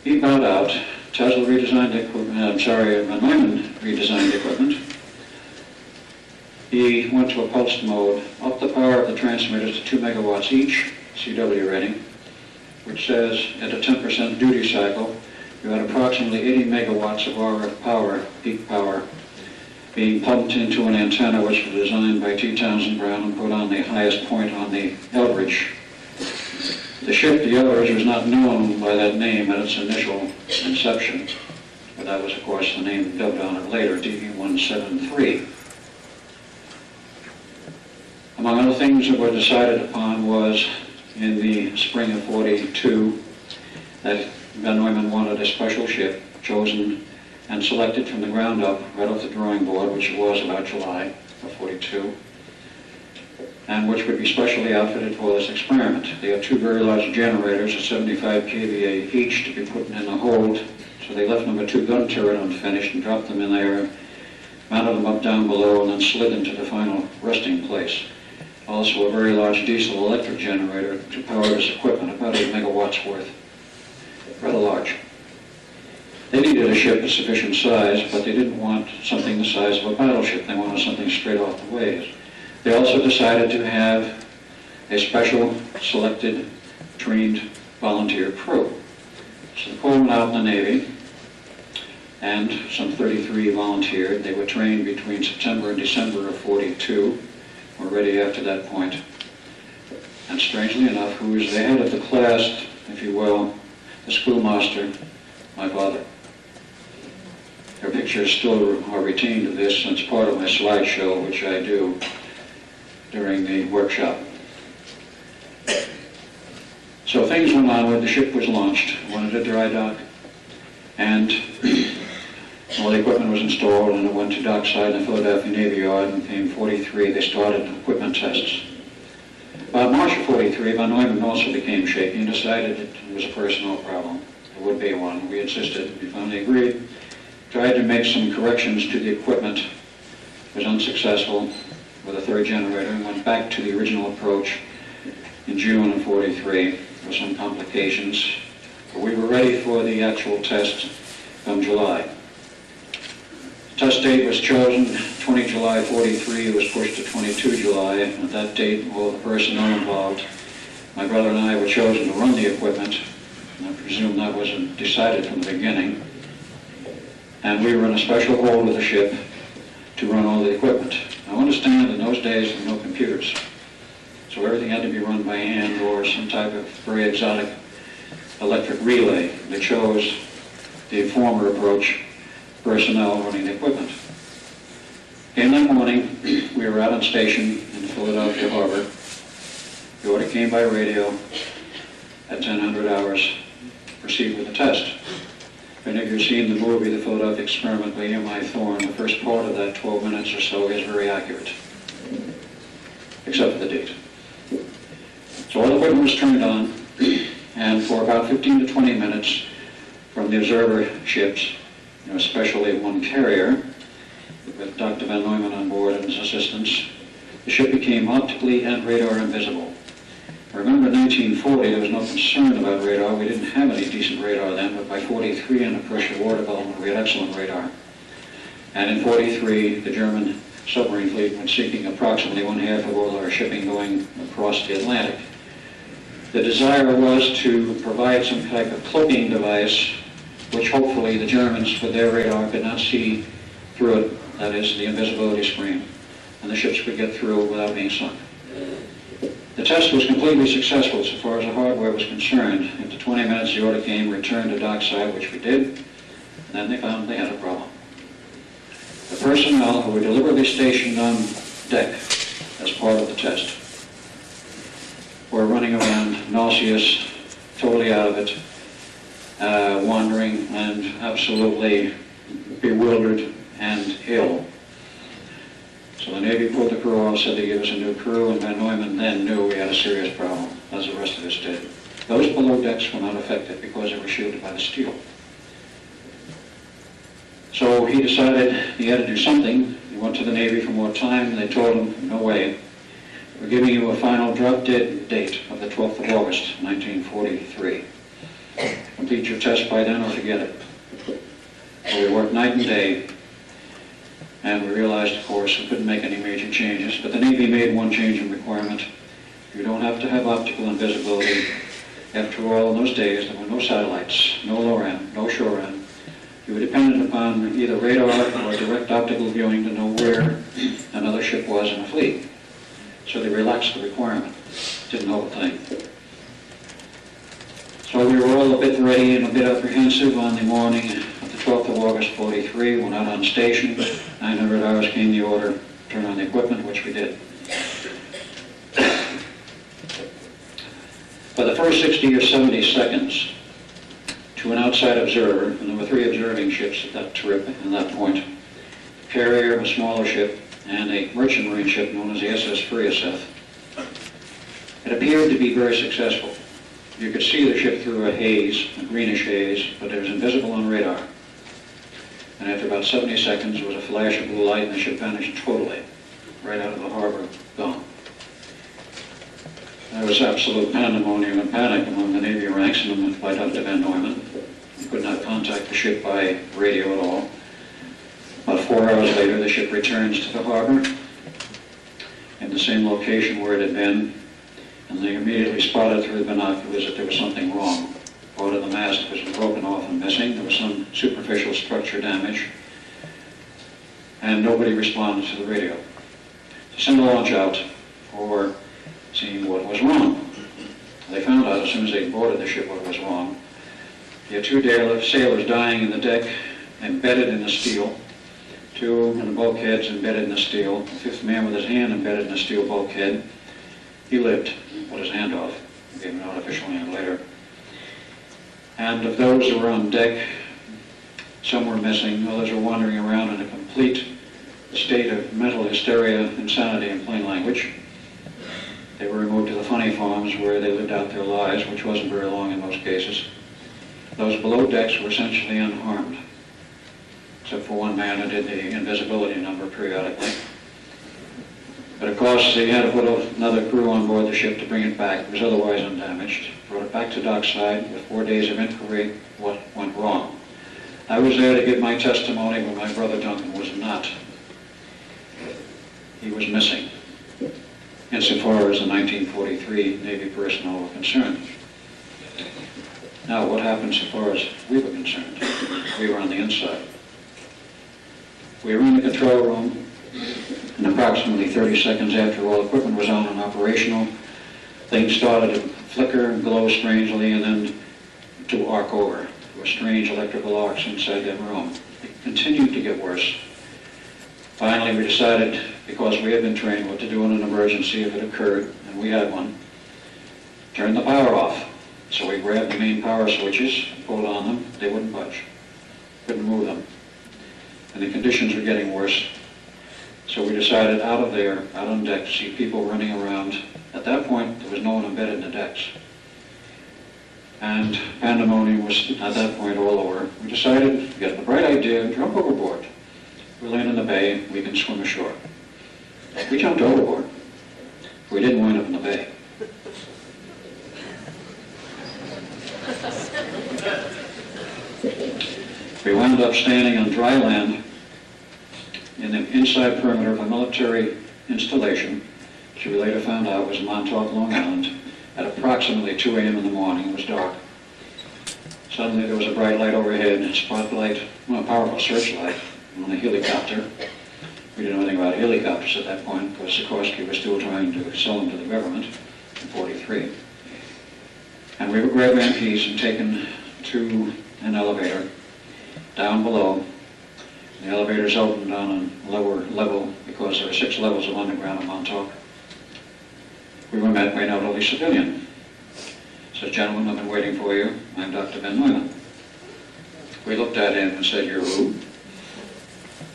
He bowed out. Tesla redesigned equipment, Neumann redesigned equipment. He went to a pulsed mode, upped the power of the transmitters to 2 megawatts each, CW rating, which says at a 10% duty cycle, you had approximately 80 megawatts of RF power, peak power, being pumped into an antenna which was designed by T. Townsend Brown and put on the highest point on the Eldridge. The ship, the Eldridge, was not known by that name at its initial inception, but that was, of course, the name dubbed on it later, DE-173. Among other things that were decided upon was, in the spring of '42, that Van Neumann wanted a special ship chosen and selected from the ground up, right off the drawing board, which it was about July of '42. And which would be specially outfitted for this experiment. They had 2 very large generators at 75 kVA each to be put in a hold, so they left number 2 gun turret unfinished and dropped them in there, mounted them up down below, and then slid into the final resting place. Also a very large diesel electric generator to power this equipment, about 8 megawatts worth. Rather large. They needed a ship of sufficient size, but they didn't want something the size of a battleship. They wanted something straight off the waves. They also decided to have a special, selected, trained volunteer crew. So the crew went out in the Navy, and some 33 volunteered. They were trained between September and December of '42, were ready after that point. And strangely enough, who was the head of the class, if you will, the schoolmaster, my father. Her pictures still are retained of this, and it's part of my slideshow, which I do during the workshop. So things went on. The ship was launched, went into dry dock, and all the equipment was installed, and it went to dockside in the Philadelphia Navy Yard, and in '43 they started equipment tests. About March of '43, Van Neumann also became shaky and decided it was a personnel problem. There would be one. We insisted. We finally agreed. Tried to make some corrections to the equipment. Was unsuccessful with a 3rd generator, and went back to the original approach in June of '43 with some complications. But we were ready for the actual test come July. The test date was chosen, 20 July '43. It was pushed to 22 July. At that date, all the personnel involved, my brother and I, were chosen to run the equipment. And I presume that wasn't decided from the beginning. And we were in a special hold with the ship to run all the equipment. Now understand, in those days there were no computers, so everything had to be run by hand or some type of very exotic electric relay. They chose the former approach, personnel running the equipment. In that morning, we were out on station in Philadelphia Harbor. The order came by radio at 1000 hours, proceed with the test. If any of you have seen the movie, The Philadelphia Experiment by E.M.I. Thorne, the first part of that 12 minutes or so is very accurate, except for the date. So all the equipment was turned on, and for about 15 to 20 minutes from the observer ships, especially one carrier, with Dr. Van Neumann on board and his assistants, the ship became optically and radar invisible. Remember, in 1940, there was no concern about radar. We didn't have any decent radar then, but by '43, under pressure war development, we had excellent radar. And in '43, the German submarine fleet was seeking approximately 1/2 of all our shipping going across the Atlantic. The desire was to provide some type of cloaking device, which hopefully the Germans, with their radar, could not see through it, that is, the invisibility screen, and the ships could get through without being sunk. The test was completely successful so far as the hardware was concerned. After 20 minutes, the order came, returned to dockside, which we did, and then they found they had a problem. The personnel who were deliberately stationed on deck as part of the test were running around, nauseous, totally out of it, wandering and absolutely bewildered and ill. So the Navy pulled the crew off, said they'd give us a new crew, and Van Neumann then knew we had a serious problem, as the rest of us did. Those below decks were not affected because they were shielded by the steel. So he decided he had to do something. He went to the Navy for more time, and they told him, no way. We're giving you a final drop-dead date of the 12th of August, 1943. Complete your test by then or forget it. So we worked night and day, and we realized, of course, we couldn't make any major changes, but the Navy made one change in requirement. You don't have to have optical invisibility. After all, in those days, there were no satellites, no LORAN, no SHORAN. You were dependent upon either radar or direct optical viewing to know where another ship was in a fleet. So they relaxed the requirement. Didn't know a thing. So we were all a bit ready and a bit apprehensive on the morning of the 12th of August, 43. Went out on station. 900 hours came the order, turn on the equipment, which we did. For the first 60 or 70 seconds, to an outside observer, and there were 3 observing ships at that trip, at that point, a carrier, a smaller ship, and a merchant marine ship known as the SS Friaseth. It appeared to be very successful. You could see the ship through a haze, a greenish haze, but it was invisible on radar. And after about 70 seconds, there was a flash of blue light, and the ship vanished totally, right out of the harbor, gone. There was absolute pandemonium and panic among the Navy ranks and by Dr. Van Neumann. He could not contact the ship by radio at all. About 4 hours later, the ship returns to the harbor in the same location where it had been, and they immediately spotted through the binoculars that there was something wrong. Part of the mast was broken off and missing. There was some superficial structure damage, and nobody responded to the radio. To send a launch out for seeing what was wrong. They found out as soon as they boarded the ship what was wrong. You had 2 sailors dying in the deck, embedded in the steel, 2 in the bulkheads embedded in the steel, the 5th man with his hand embedded in the steel bulkhead. He lived, put his hand off, gave him an artificial hand later. And of those who were on deck, some were missing, others were wandering around in a complete state of mental hysteria, insanity in plain language. They were removed to the funny farms where they lived out their lives, which wasn't very long in most cases. Those below decks were essentially unharmed, except for one man who did the invisibility number periodically. But of course, they had to put another crew on board the ship to bring it back. It was otherwise undamaged. Brought it back to dockside with 4 days of inquiry, what went wrong. I was there to give my testimony, but my brother Duncan was not. He was missing, insofar as the 1943 Navy personnel were concerned. Now, what happened so far as we were concerned? We were on the inside. We were in the control room, and approximately 30 seconds after all equipment was on and operational, things started to flicker and glow strangely and then to arc over. There were strange electrical arcs inside that room. It continued to get worse. Finally, we decided, because we had been trained what to do in an emergency if it occurred, and we had one, turn the power off. So we grabbed the main power switches, pulled on them, they wouldn't budge. Couldn't move them. And the conditions were getting worse. So we decided out of there, out on deck, to see people running around. At that point, there was no one embedded in the decks. And pandemonium was at that point all over. We decided, we got the bright idea, jump overboard. We land in the bay, we can swim ashore. We jumped overboard. We didn't wind up in the bay. We wound up standing on dry land in the inside perimeter of a military installation, which we later found out was Montauk, Long Island, at approximately 2 a.m. in the morning. It was dark. Suddenly there was a bright light overhead, a spotlight, well, a powerful searchlight on a helicopter. We didn't know anything about helicopters at that point, because Sikorsky was still trying to sell them to the government in 43. And we were grabbed MPs and taken to an elevator down below. The elevators opened on a lower level because there were 6 levels of underground in Montauk. We were met by an elderly civilian. Said, "Gentlemen, I've been waiting for you. I'm Dr. Van Neumann." We looked at him and said, "You're who?"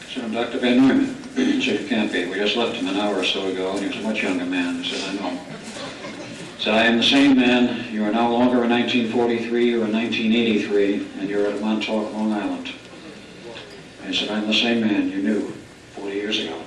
I said, "I'm Dr. Van Neumann." He said, "You can't be. We just left him an hour or so ago, and he was a much younger man." I said, "I know." He said, "I am the same man. You are no longer in 1943 or in 1983, and you're at Montauk, Long Island." And he said, "I'm the same man you knew 40 years ago."